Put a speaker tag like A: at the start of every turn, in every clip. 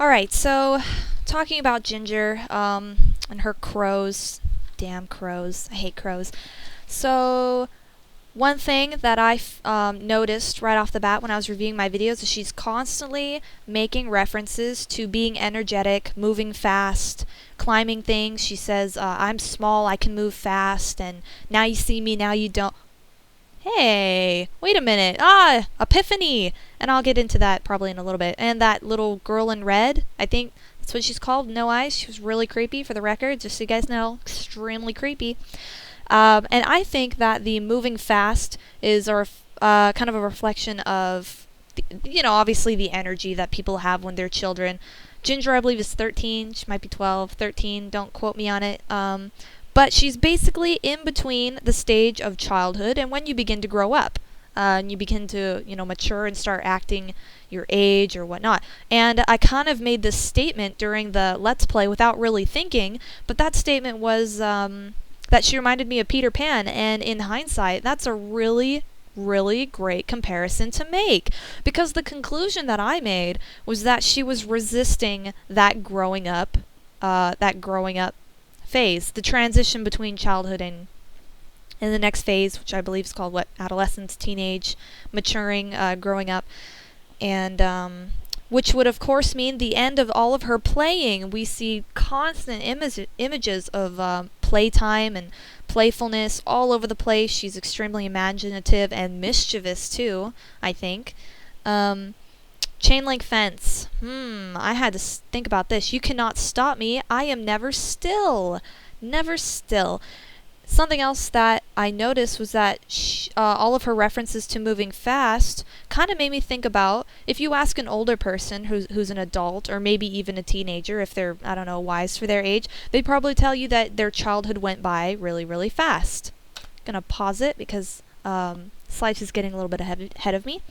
A: Alright, so talking about Ginger, and her crows. Damn crows. I hate crows. So, one thing that I noticed right off the bat when I was reviewing my videos is she's constantly making references to being energetic, moving fast, climbing things. She says, I'm small, I can move fast, and now you see me, now you don't. Hey, wait a minute. Epiphany! And I'll get into that probably in a little bit. And that little girl in red, I think that's what she's called, No Eyes. She was really creepy, for the record, just so you guys know. Extremely creepy. And I think that the moving fast is kind of a reflection of, obviously the energy that people have when they're children. Ginger, I believe, is 13. She might be 12, 13. Don't quote me on it. But she's basically in between the stage of childhood and when you begin to grow up. And you begin to, mature and start acting your age or whatnot. And I kind of made this statement during the Let's Play without really thinking, but that statement was that she reminded me of Peter Pan, and in hindsight, that's a really, really great comparison to make. Because the conclusion that I made was that she was resisting that growing up phase, the transition between childhood and the next phase, which I believe is called adolescence, teenage, maturing, growing up, and which would of course mean the end of all of her playing. We see constant images of playtime and playfulness all over the place. She's extremely imaginative and mischievous too, I think. Chain link fence. I had to think about this. You cannot stop me. I am never still. Never still. Something else that I noticed was that all of her references to moving fast kind of made me think about, if you ask an older person who's an adult, or maybe even a teenager, if they're, I don't know, wise for their age, they'd probably tell you that their childhood went by really, really fast. Gonna pause it because Slice is getting a little bit ahead of me.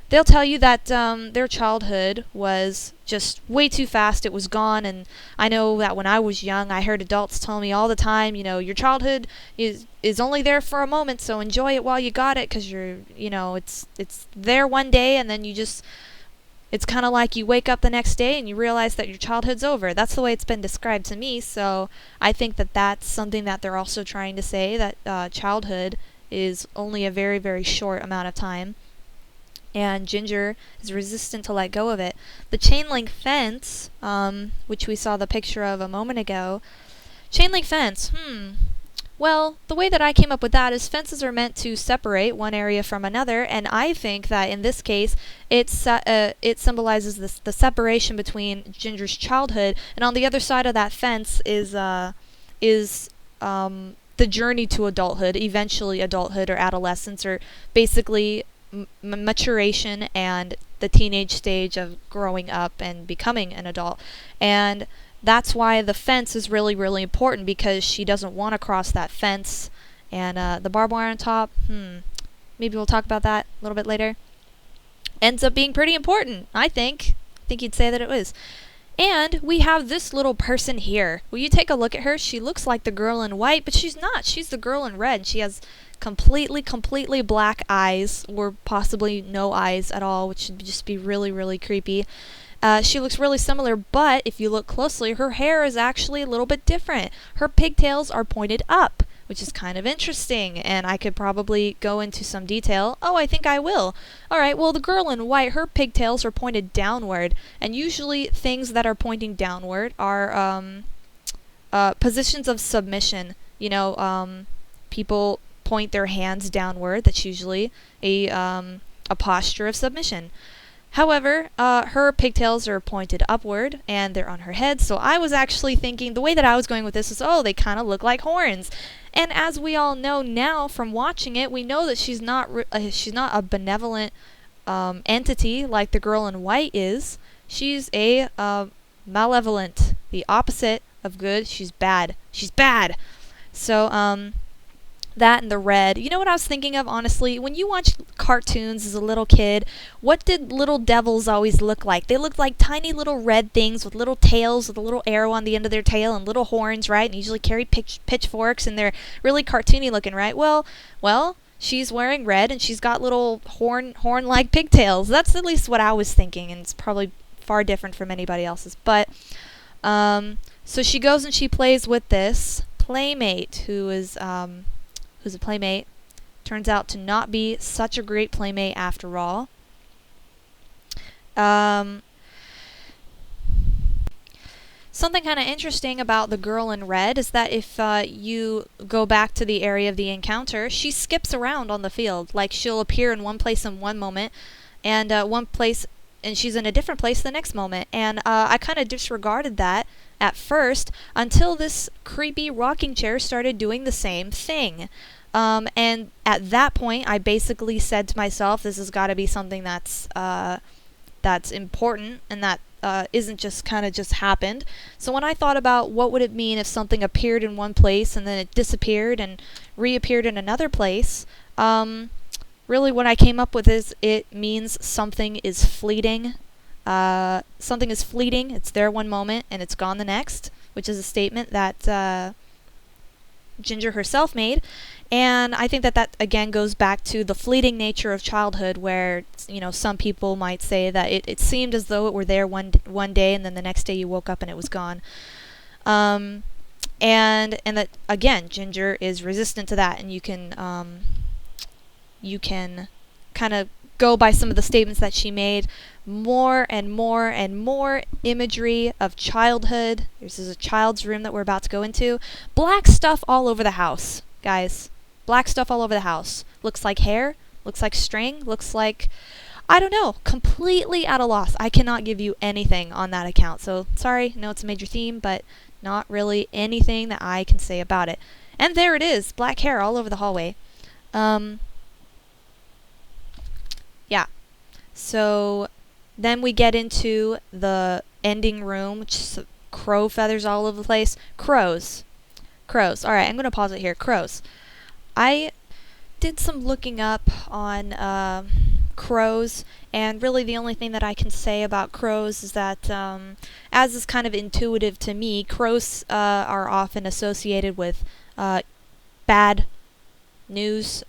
A: They'll tell you that their childhood was just way too fast. It was gone. And I know that when I was young, I heard adults tell me all the time, your childhood is only there for a moment, so enjoy it while you got it, because it's there one day, and then it's kind of like you wake up the next day and you realize that your childhood's over. That's the way it's been described to me. So I think that that's something that they're also trying to say, that childhood is only a very, very short amount of time. And Ginger is resistant to let go of it. The chain link fence, which we saw the picture of a moment ago. Chain link fence, well, the way that I came up with that is fences are meant to separate one area from another, and I think that in this case, it symbolizes the separation between Ginger's childhood, and on the other side of that fence is the journey to adulthood, eventually adulthood or adolescence, or basically maturation and the teenage stage of growing up and becoming an adult. And that's why the fence is really, really important, because she doesn't want to cross that fence. And the barbed wire on top, maybe we'll talk about that a little bit later, ends up being pretty important, I think. I think you'd say that it was. And we have this little person here. Will you take a look at her? She looks like the girl in white, but she's not. She's the girl in red. She has completely black eyes, or possibly no eyes at all, which would just be really, really creepy. She looks really similar, but if you look closely, her hair is actually a little bit different. Her pigtails are pointed up, which is kind of interesting, and I could probably go into some detail. Oh, I think I will. Alright, well, the girl in white, her pigtails are pointed downward, and usually things that are pointing downward are positions of submission. People point their hands downward. That's usually a posture of submission. However, her pigtails are pointed upward, and they're on her head, so I was actually thinking, the way that I was going with this is, they kind of look like horns. And as we all know now from watching it, we know that she's not a benevolent entity like the girl in white is. She's a malevolent, the opposite of good. She's bad. She's bad. So, that and the red. You know what I was thinking of, honestly? When you watch cartoons as a little kid, what did little devils always look like? They looked like tiny little red things with little tails, with a little arrow on the end of their tail, and little horns, right? And usually carry pitchforks, and they're really cartoony looking, right? Well, she's wearing red, and she's got little horn-like pigtails. That's at least what I was thinking, and it's probably far different from anybody else's. But so she goes and she plays with this playmate who's a playmate. Turns out to not be such a great playmate after all. Something kind of interesting about the girl in red is that if you go back to the area of the encounter, she skips around on the field. Like, she'll appear in one place in one moment, and one place, and she's in a different place the next moment. And I kind of disregarded that at first until this creepy rocking chair started doing the same thing. And at that point, I basically said to myself, this has got to be something that's important, and that isn't just kind of just happened. So when I thought about what would it mean if something appeared in one place and then it disappeared and reappeared in another place, really what I came up with is it means something is fleeting. Something is fleeting. It's there one moment and it's gone the next, which is a statement that Ginger herself made. And I think that again goes back to the fleeting nature of childhood, where, you know, some people might say that it seemed as though it were there one day and then the next day you woke up and it was gone. And that again, Ginger is resistant to that, and you can kind of go by some of the statements that she made. More and more and more imagery of childhood. This is a child's room that we're about to go into. Black stuff all over the house, guys. Black stuff all over the house. Looks like hair, looks like string, looks like, I don't know, completely at a loss. I cannot give you anything on that account. So, sorry, I know it's a major theme, but not really anything that I can say about it. And there it is, black hair all over the hallway. Yeah. So then we get into the ending room, which is crow feathers all over the place. Crows. Alright, I'm going to pause it here. Crows. I did some looking up on crows, and really the only thing that I can say about crows is that, as is kind of intuitive to me, crows are often associated with bad news,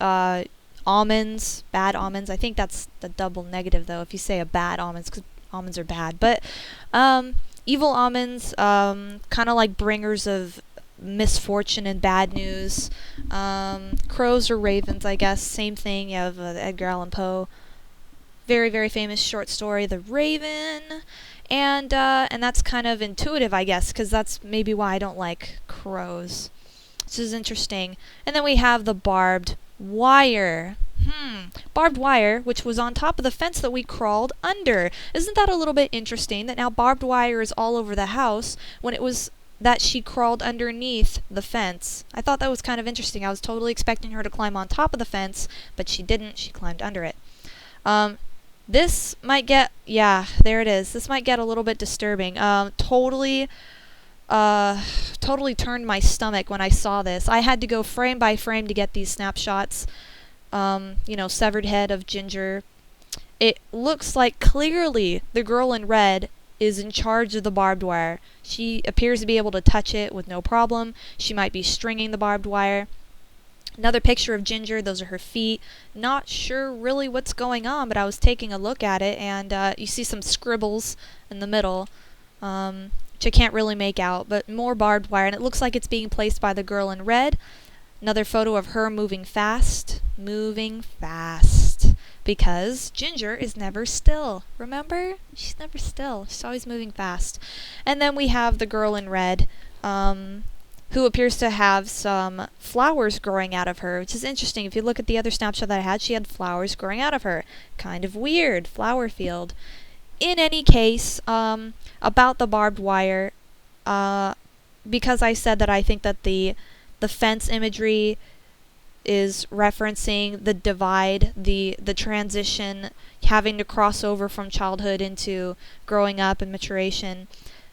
A: almonds, bad almonds. I think that's the double negative, though, if you say a bad almonds, because almonds are bad. But evil almonds, kind of like bringers of misfortune and bad news. Crows or ravens, I guess, same thing. You have Edgar Allan Poe, very, very famous short story, The Raven. And that's kind of intuitive, I guess, because that's maybe why I don't like crows. This is interesting. And then we have the barbed wire. Barbed wire, which was on top of the fence that we crawled under. Isn't that a little bit interesting that now barbed wire is all over the house when it was that she crawled underneath the fence? I thought that was kind of interesting. I was totally expecting her to climb on top of the fence, but she didn't. She climbed under it. This might get, yeah, there it is. This might get a little bit disturbing. Totally turned my stomach when I saw this. I had to go frame by frame to get these snapshots. Severed head of Ginger. It looks like clearly the girl in red is in charge of the barbed wire. She appears to be able to touch it with no problem. She might be stringing the barbed wire. Another picture of Ginger, those are her feet. Not sure really what's going on, but I was taking a look at it, and you see some scribbles in the middle, which I can't really make out, but more barbed wire, and it looks like it's being placed by the girl in red. Another photo of her moving fast, because Ginger is never still. Remember? She's never still. She's always moving fast. And then we have the girl in red, who appears to have some flowers growing out of her, which is interesting. If you look at the other snapshot that I had, she had flowers growing out of her. Kind of weird. Flower field. In any case, about the barbed wire, because I said that I think that the fence imagery is referencing the divide, the transition, having to cross over from childhood into growing up and maturation,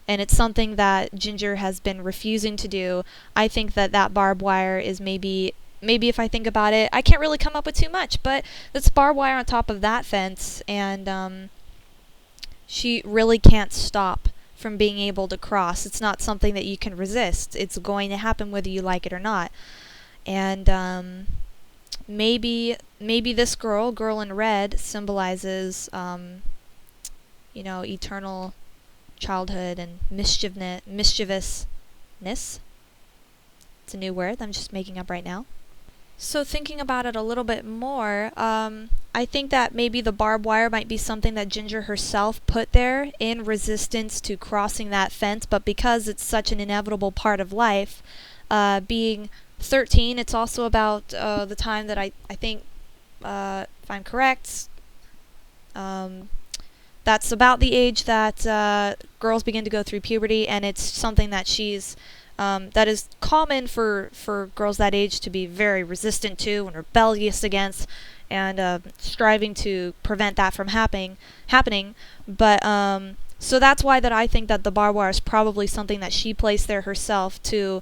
A: and it's something that Ginger has been refusing to do. I think that barbed wire is maybe if I think about it, I can't really come up with too much, but it's barbed wire on top of that fence, and she really can't stop from being able to cross. It's not something that you can resist. It's going to happen whether you like it or not. And maybe this girl in red, symbolizes eternal childhood and mischievousness. It's a new word that I'm just making up right now. So thinking about it a little bit more, I think that maybe the barbed wire might be something that Ginger herself put there in resistance to crossing that fence, but because it's such an inevitable part of life, being 13, it's also about the time that I think, if I'm correct, that's about the age that girls begin to go through puberty, and it's something that that is common for girls that age to be very resistant to and rebellious against, and striving to prevent that from happening. But so that's why that I think that the barbed wire is probably something that she placed there herself to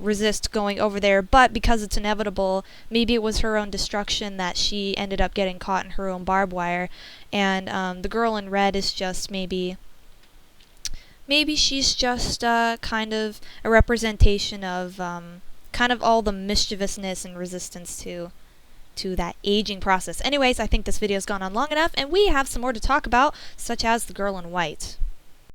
A: resist going over there. But because it's inevitable, maybe it was her own destruction that she ended up getting caught in her own barbed wire. And the girl in red is just maybe she's just kind of a representation of kind of all the mischievousness and resistance to that aging process. Anyways, I think this video's gone on long enough, and we have some more to talk about, such as the girl in white.